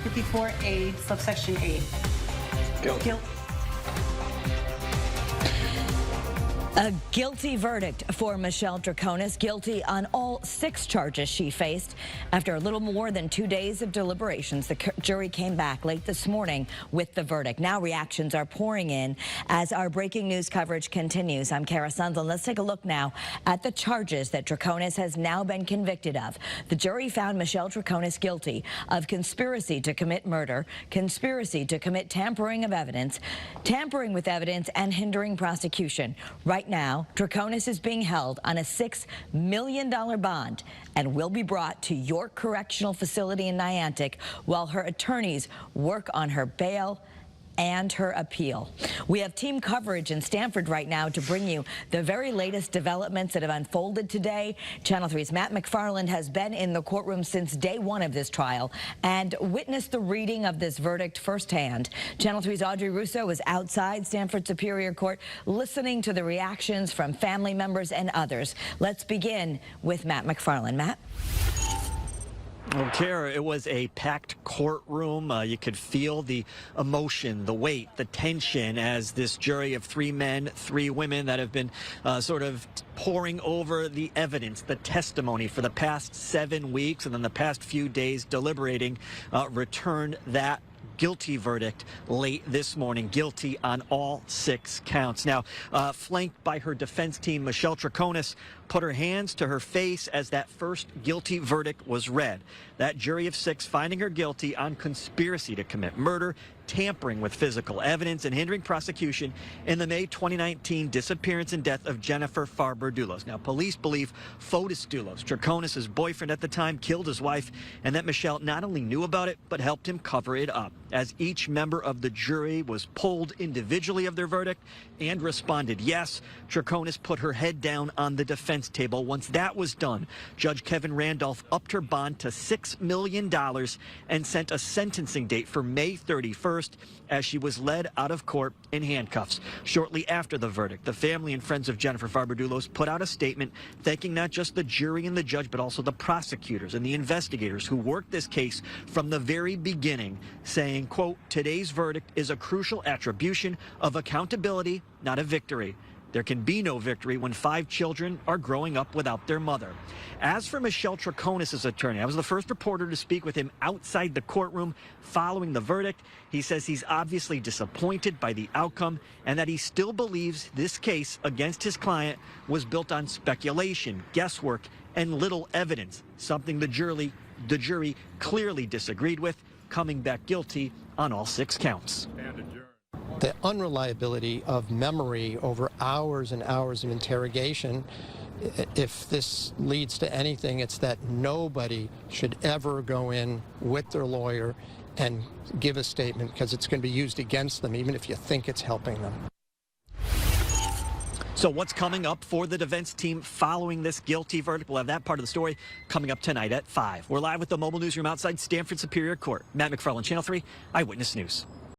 54A, subsection 8. Guilt. A guilty verdict for Michelle Troconis, guilty on all 6 charges she faced. After a little more than 2 days of deliberations, the jury came back late this morning with the verdict. Now reactions are pouring in as our breaking news coverage continues. I'm Kara Sundlin. Let's take a look now at the charges that Troconis has now been convicted of. The jury found Michelle Troconis guilty of conspiracy to commit murder, conspiracy to commit tampering of evidence, tampering with evidence, and hindering prosecution. Right now, Troconis is being held on a $6 million bond and will be brought to York Correctional Facility in Niantic while her attorneys work on her bail and her appeal. We have team coverage in Stamford right now to bring you the very latest developments that have unfolded today. Channel 3's Matt McFarland has been in the courtroom since day 1 of this trial and witnessed the reading of this verdict firsthand. Channel 3's Audrey Russo was outside Stamford Superior Court listening to the reactions from family members and others. Let's begin with Matt McFarland. Matt? Well, Kara, it was a packed courtroom. You could feel the emotion, the weight, the tension as this jury of 3 men, 3 women that have been sort of poring over the evidence, the testimony for the past 7 weeks and then the past few days deliberating, returned that guilty verdict late this morning, guilty on all 6 counts. Now, flanked by her defense team, Michelle Troconis put her hands to her face as that first guilty verdict was read. That jury of 6 finding her guilty on conspiracy to commit murder, tampering with physical evidence, and hindering prosecution in the May 2019 disappearance and death of Jennifer Farber-Dulos. Now, police believe Fotis Dulos, Troconis' boyfriend at the time, killed his wife, and that Michelle not only knew about it, but helped him cover it up. As each member of the jury was polled individually of their verdict and responded yes, Troconis put her head down on the defense table. Once that was done, Judge Kevin Randolph upped her bond to $6 million and sent a sentencing date for May 31st as she was led out of court in handcuffs. Shortly after the verdict, the family and friends of Jennifer Farber-Dulos put out a statement thanking not just the jury and the judge, but also the prosecutors and the investigators who worked this case from the very beginning, saying, quote, "Today's verdict is a crucial attribution of accountability, not a victory. There can be no victory when 5 children are growing up without their mother." As for Michelle Troconis' attorney, I was the first reporter to speak with him outside the courtroom following the verdict. He says he's obviously disappointed by the outcome and that he still believes this case against his client was built on speculation, guesswork, and little evidence, something the jury clearly disagreed with, coming back guilty on all 6 counts. The unreliability of memory over hours and hours of interrogation, if this leads to anything, it's that nobody should ever go in with their lawyer and give a statement because it's going to be used against them, even if you think it's helping them. So what's coming up for the defense team following this guilty verdict? We'll have that part of the story coming up tonight at 5. We're live with the mobile newsroom outside Stamford Superior Court. Matt McFarland, Channel 3 Eyewitness News.